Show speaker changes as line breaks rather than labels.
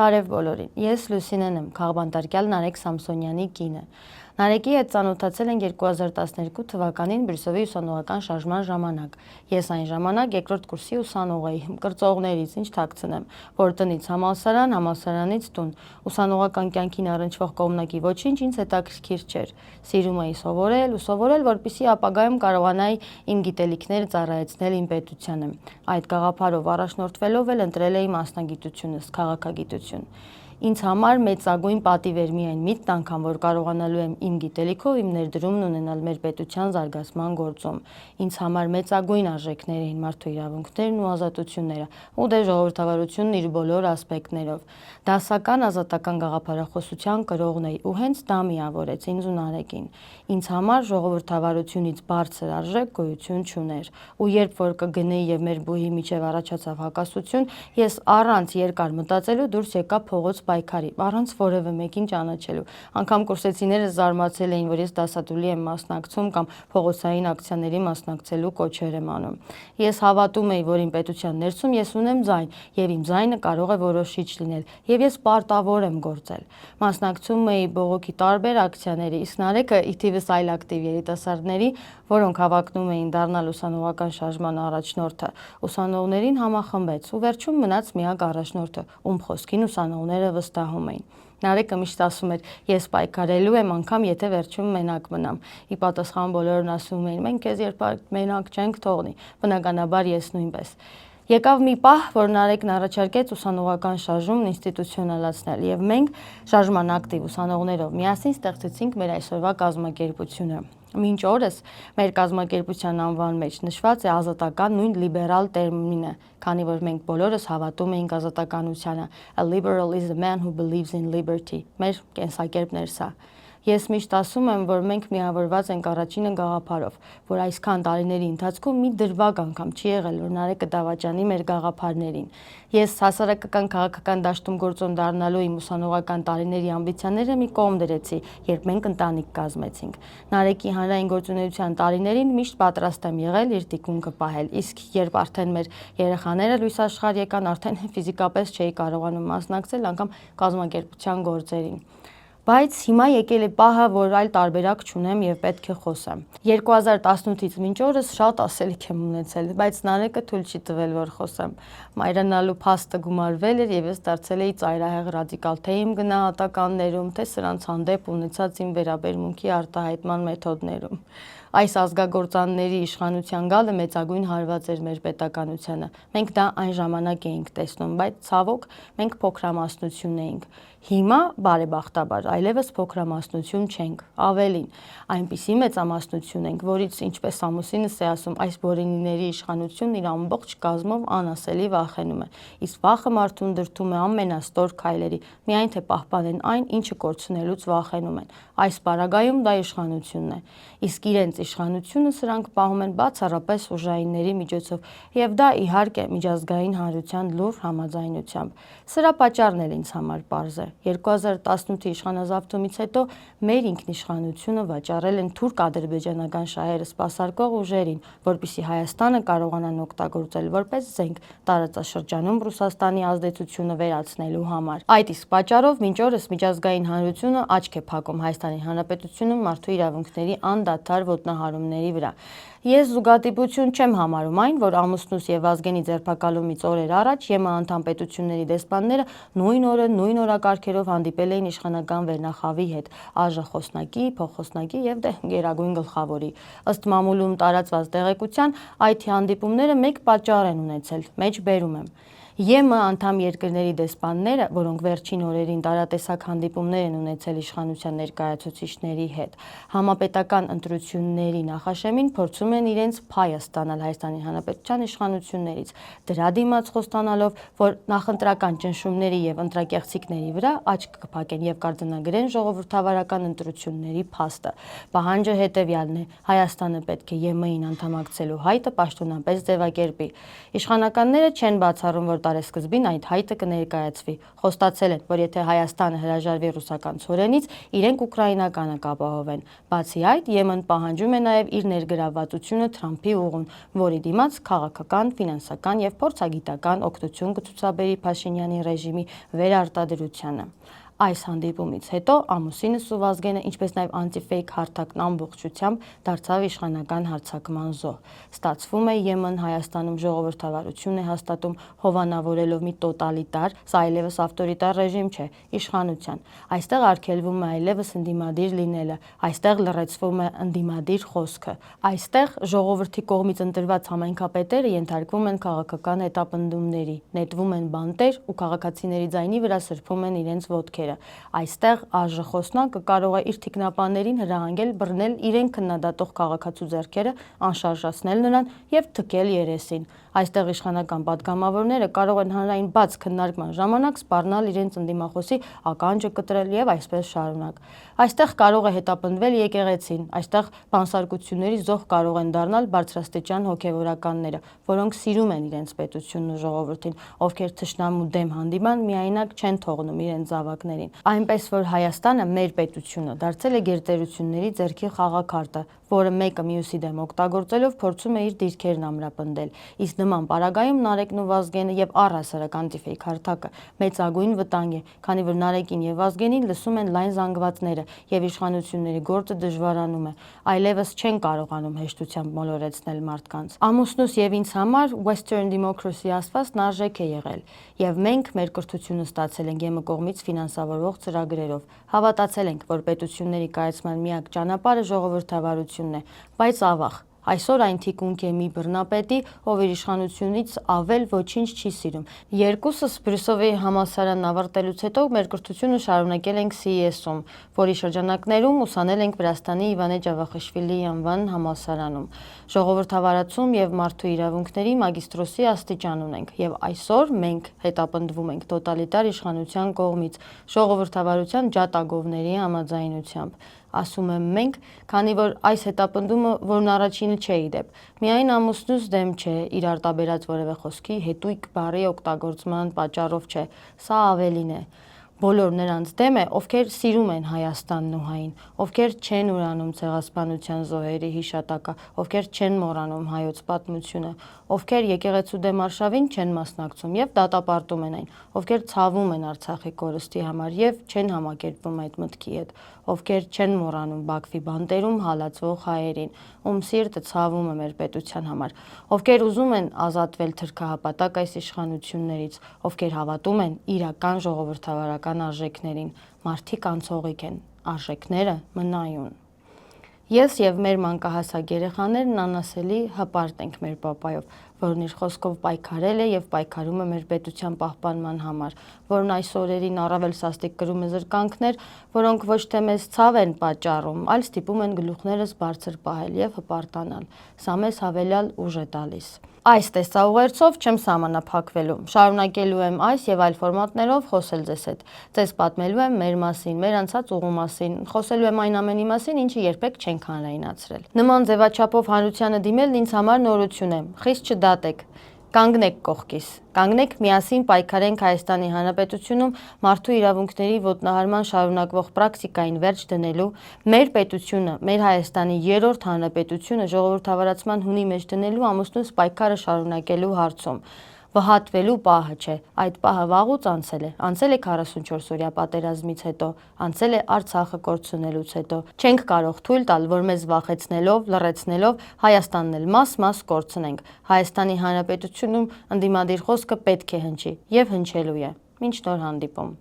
Բարև բոլորին, ես Լուսինեն եմ, քաղբանտարկյալ Նարեկ Սամսոնյանի կինը։ Նարեկի հետ ծանոթացել են 2012 թվականին Բրսովի ուսանողական շարժման ժամանակ։ Ես այն ժամանակ երկրորդ կուրսի ուսանող էի, կրծողներից ինչ թաքցնեմ, որ տնից համալսարան, համալսարանից տուն։ Ուսանողական կյանքին առնչվող կողմնակի ոչինչ ինձ հետաքրքիր չէր։ Սիրում էի սովորել, որպեսզի ապագայում կարողանայի իմ գիտելիքները ծառայեցնել իմ պետությանը։ Այդ գաղափարով առաջնորդվելով էլ ընտրել էի մասնագիտությունս՝ քաղաքագիտություն։ Ինձ համար մեծագույն պատիվ էր միայն միտքն անգամ, որ կարողանալու եմ իմ գիտելիքով իմ ներդրումն ունենալ մեր պետության զարգացման գործում։ Ինձ համար մեծագույն արժեքներ էին մարդու իրավունքներն ու ազատությունները, ու դե ժողովրդավարությունն իր բոլոր ասպեկտներով։ Դասական ազատական գաղափարախոսության կրողն էի, ու հենց դա միավորեց ինձ ու Նարեկին։ Ինձ համար ժողովրդավարությունից բարձր արժեք գոյություն չուներ։ Ու երբ որ կգնեի եւ մեր բուհի միջև առաջացավ հակասություն, ես առանց երկար մտածելու դուրս եկա փողոց պայքարի, առանց որևէ մեկին ճանաչելու։ Անգամ կուրսեցիներս զարմացել էին, որ ես դասադուլի եմ մասնակցում կամ փողոցային ակցիաների մասնակցելու կոչեր եմ անում։ Ես հավատում էի, որ իմ պետության ներսում ես ունեմ ձայն, եւ իմ ձայնը կարող է որոշիչ լինել, եւ ես պարտավոր եմ գործել։ Մասնակցում էի բողոքի տարբեր ակցիաների, իսկ Նարեկը ի թիվս այլ ակտիվ երիտասարդների, որոնք հավակնում էին դառնալ ուսանողական շարժման առաջնորդը, ուսանողներին համախմբեց ու վերջում մնաց միակ առաջնորդը, ում խոսքին ուսանողները վստահում էին։ Նարեկը միշտ ասում էր, ես պայքարելու եմ անգամ եթե վերջում մենակ մնամ։ Ի պատասխան բոլորն ասում էին, մենք քեզ երբ մենակ չենք թողնի, բնականաբար ես նույնպես։ Եկավ մի պահ, որ Նարեկն առաջարկեց ուսանողական շարժումն ինստիտուցիոնալացնել, եւ մենք շարժման ակտիվ ուսանողներով միասին ստեղծեցինք մեր այսօրվա կազմակերպությունը։ Մինչ օրս մեր կազմակերպության անվան մեջ նշված է ազատական նույն լիբերալ տերմինը, քանի որ մենք բոլորս հավատում էինք ազատականությանը։ A liberal is a man who believes in liberty։ Մեր կենսակերպն էր սա։ Ես միշտ ասում եմ, որ մենք միավորված ենք առաջինը գաղափարով, որ այսքան տարիների ընթացքում մի դրվագ անգամ չի եղել, որ Նարեկը դավաճանի մեր գաղափարներին։ Ես հասարակական քաղաքական դաշտում գործոն դառնալու իմ ուսանողական տարիների ամբիցիաները մի կողմ դրեցի, երբ մենք ընտանիք կազմեցինք։ Նարեկի հանրային գործունեության տարիներին միշտ պատրաստ եմ եղել իր տիկունքը պահել, իսկ երբ արդեն մեր երեխաները լույս աշխարհ եկան, արդեն ֆիզիկապես չէի կարողանում մասնակցել անգամ կազմակերպության գործերին։ Բայց հիմա եկել է պահը, որ այլ տարբերակ չունեմ եւ պետք է խոսեմ։ 2018-ից մինչ օրս շատ ասելիք եմ ունեցել, բայց Նարեկը թույլ չի տվել, որ խոսեմ։ Մայրանալու փաստը գումարվել էր եւ ես դարձել էի ծայրահեղ ռադիկալ թե իմ գնահատականներում, թե սրանց հանդեպ ունեցած իմ վերաբերմունքի արտահայտման մեթոդներում։ Այս ազգագործանների իշխանության գալը մեծագույն հարված էր մեր պետականությանը։ Մենք դա այն ժամանակ էինք տեսնում, բայց ցավոք մենք փոքրամասնություն էինք։ Հիմա բարեբախտաբար այլևս փոքրամասնություն չենք, ավելին, այնպիսի մեծամասնություն ենք, որից, ինչպես ամուսինս է ասում, այս բորինիների իշխանությունն իր ամբողջ կազմով անասելի վախենում է։ Իսկ վախը մարդուն դրդում է ամենաստոր քայլերի, միայն թե պահպանեն այն, ինչը կորցնելուց վախենում են։ Այս պարագայում դա իշխանությունն է։ Իսկ իրենց իշխանությունը սրանք պահում են բացառապես ուժայինների միջոցով, եւ դա իհարկե միջազգային հանրության լուր համաձայնությամբ։ Սրա պատճառն էլ ինձ համար պարզ է։ 2018-ի իշխանազավթումից հետո մեր ինքնիշխանությունը վաճառել են թուրք-ադրբեջանական շահերը սպասարկող ուժերին, որպեսզի Հայաստանը կարողանան օգտագործել որպես զենք տարածաշրջանում Ռուսաստանի ազդեցությունը վերացնելու համար։ Այդ իսկ պատճառով մինչ օրս միջազգային հանրությունը աչք է փակում Հայաստանի Հանրապետությունում մարդու իրավունքների անդադար ոտնահարումների վրա։ Ես զուգադիպություն չեմ համարում այն, որ ամուսնուս եւ Վազգենի ձերբակալումից օրեր առաջ ԵՄ անդամ պետությունների դեսպանները նույն օրը նույն օրակարգերով հանդիպել էին իշխանական վերնախավի հետ, ԱԺ փոխխոսնակի եւ դե գերագույն գլխավորի։ Ըստ մամուլում տարածված տեղեկության, այդ հանդիպումները մեկ պատճառ են ունեցել՝ մեջբերում եմ։ ԵՄ անդամ երկրների դեսպանները, որոնք վերջին օրերին տարատեսակ հանդիպումներ են ունեցել իշխանության ներկայացուցիչների հետ, համապետական ընտրությունների նախաշեմին փորձում են իրենց փայը ստանալ Հայաստանի Հանրապետության իշխանություններից, դրա դիմաց խոստանալով, որ նախընտրական ճնշումների եւ ընտրակեղծիքների վրա աչք կփակեն եւ կարձանագրեն ժողովրդավարական ընտրությունների փաստը։ Պահանջը հետեւյալն է. Հայաստանը պետք է ԵՄ-ին անդամակցելու հայտը պաշտոնապես ձևակերպի։ Իշխանականները չեն բացառում, որ տարեսկզբին այդ հայտը կներկայացվի։ Խոստացել են, որ եթե Հայաստանը հրաժարվի ռուսական ցորենից, իրենք ուկրաինականը կապահովեն։ Բացի այդ, Եմեն պահանջում է նաև իր ներգրավվածությունը Թրամփի ուղուն, որի դիմաց քաղաքական, ֆինանսական եւ փորձագիտական օգնություն կցուցաբերի Փաշինյանի ռեժիմի վերարտադրությանը։ Այս հանդիպումից հետո ամուսինս ու Վազգենը, ինչպես նաև անտիֆեյք հարթակն ամբողջությամբ դարձավ իշխանական հարձակման զոհ։ Ստացվում է Եմեն Հայաստանում ժողովրդավարություն է հաստատում, հովանավորելով մի տոտալիտար, սա այլևս ավտորիտար ռեժիմ չէ, իշխանության։ Այստեղ արգելվում է այլևս ընդդիմադիր լինելը, այստեղ լռեցվում է ընդդիմադիր խոսքը։ Այստեղ ժողովրդի կողմից ընտրված համայնքապետերը ենթարկվում են քաղաքական հետապնդումների, նետվում են բանտեր ու քաղաքացիների ձայնի վրա սրբում են իրենց ոտքերը։ Այստեղ արժեխոսնակը կարող է իր թիկնապաններին հրահանգել բռնել իրեն քննադատող քաղաքացու ձեռքերը, անշարժացնել նրան եւ թքել երեսին։ Այստեղ իշխանական պատգամավորները կարող են հանրային բաց քննարկման ժամանակ սպառնալ իրենց ընդդիմախոսի ականջը կտրել եւ այսպես շարունակ։ Այստեղ կարող է հետապնդվել եկեղեցին, այստեղ բանսարկությունների զոհ կարող են դառնալ բարձրաստիճան հոգեվորականները, որոնք սիրում են իրենց պետությունն ու ժողովրդին, ովքեր թշնամու դեմ հանդիման միայնակ չեն թողնում իրենց զավակներին։ Այնպես որ Հայաստանը մեր պետությունը դարձել է գերտերությունների ձեռքի խաղաքարտը, որը մեկը մյուսի դեմ օգտագործելով փորձում է իր դիրքերն ամրապնդել։ Իսկ նման պարագայում Նարեկն ու Վազգենը եւ առհասարակ անտիֆեյք հարթակը մեծագույն վտանգ է, քանի որ Նարեկին եւ Վազգենին լսում են լայն զանգվածները եւ իշխանությունների գործը դժվարանում է, այլևս չեն կարողանում հեշտությամբ մոլորեցնել մարդկանց։ Ամուսնուս եւ ինձ համար Western Democracy ասվածն արժեք է եղել, եւ մենք մեր կրթությունը ստացել ենք ԵՄ կողմից ֆինանսավորվող ծրագրերով։ Հավատացել ենք, որ պետությունների կայացման միակ ճանապարհը ժողովրդավարությունն է, բայց ավաղ այսօր այն թիկունք է մի բռնապետի, ով իր իշխանությունից ավել ոչինչ չի սիրում։ Երկուսս Բրյուսովի համալսարանն ավարտելուց հետո մեր կրթությունը շարունակել ենք CES-ում, որի շրջանակներում ուսանել ենք Վրաստանի Իվանե Ջավախիշվիլիի անվան համալսարանում։ Ժողովրդավարացում եւ մարդու իրավունքների մագիստրոսի աստիճան ունենք եւ այսօր մենք հետապնդվում ենք տոտալիտար իշխանության կողմից ժողովրդավարության ջատագովների համաձայնությամբ։ Ասում եմ մենք, քանի որ այս հետապնդումը, որն առաջինը չէ իդեպ, միայն ամուսնուս դեմ չէ, իր արտաբերած որևէ խոսքի հետույք բառի օգտագործման պատճառով չէ, սա ավելին է։ Բոլոր նրանց դեմ է, ովքեր սիրում են Հայաստանն ու հային, ովքեր չեն ուրանում ցեղասպանության զոհերի հիշատակը, ովքեր չեն մոռանում հայոց պատմությունը, ովքեր եկեղեցու դեմ արշավին չեն մասնակցում եւ դատապարտում են այն, ովքեր ցավում են Արցախի կորստի համար եւ չեն համակերպվում այդ մտքի հետ, ովքեր չեն մոռանում Բաքվի բանտերում հալածվող հայերին, ում սիրտը ցավում է մեր պետության համար, ովքեր ուզում են ազատվել թրքահապատակ այս իշխանություններից, ովքեր հավատում են իրական ժողովրդավարական արժեքներին, մարդիկ անցողիկ են, արժեքները մնայուն։ Ես եւ մեր մանկահասակ երեխաներն անասելի հպարտ ենք մեր պապայով, որն իր խոսքով պայքարել է եւ պայքարում է մեր պետության պահպանման համար, որն այս օրերին առավել սաստիկ կրում է զրկանքներ, որոնք ոչ թե մեզ ցավ են պատճառում, այլ ստիպում են գլուխներս բարձր պահել եւ հպարտանալ։ Սա մեզ հավելյալ ուժ է տալիս։ Այս տեսաուղերձով չեմ սահմանափակվելու, շարունակելու եմ այս եւ այլ ֆորմատներով խոսել ձեզ հետ։ Ձեզ պատմելու եմ մեր մասին, մեր անցած ուղու մասին, խոսելու եմ այն ամենի մասին, ինչը երբեք չենք հանրայնացրել։ Նման ձևաչափով հանրությանը դիմելն ինձ համար նորություն է, խիստ չդատեք։ Կանգնեք կողքիս, կանգնեք միասին պայքարենք Հայաստանի Հանրապետությունում մարդու իրավունքների ոտնահարման շարունակվող պրակտիկային վերջ դնելու, մեր պետությունը, մեր Հայաստանի երրորդ հանրապետությունը ժողովրդավարացման հունի մեջ դնելու ամուսնուս պայքարը շարունակելու հարցում։ Վհատվելու պահը չէ, այդ պահը վաղուց անցել է 44-օրյա պատերազմից հետո, անցել է Արցախը կորցնելուց հետո։ Չենք կարող թույլ տալ, որ մեզ վախեցնելով, լռեցնելով Հայաստանն էլ մաս-մաս կորցնենք։ Հայաստանի Հանրապետությունում ընդդիմադիր խոսքը պետք է հնչի եւ հնչելու է։ Մինչ նոր հանդիպում։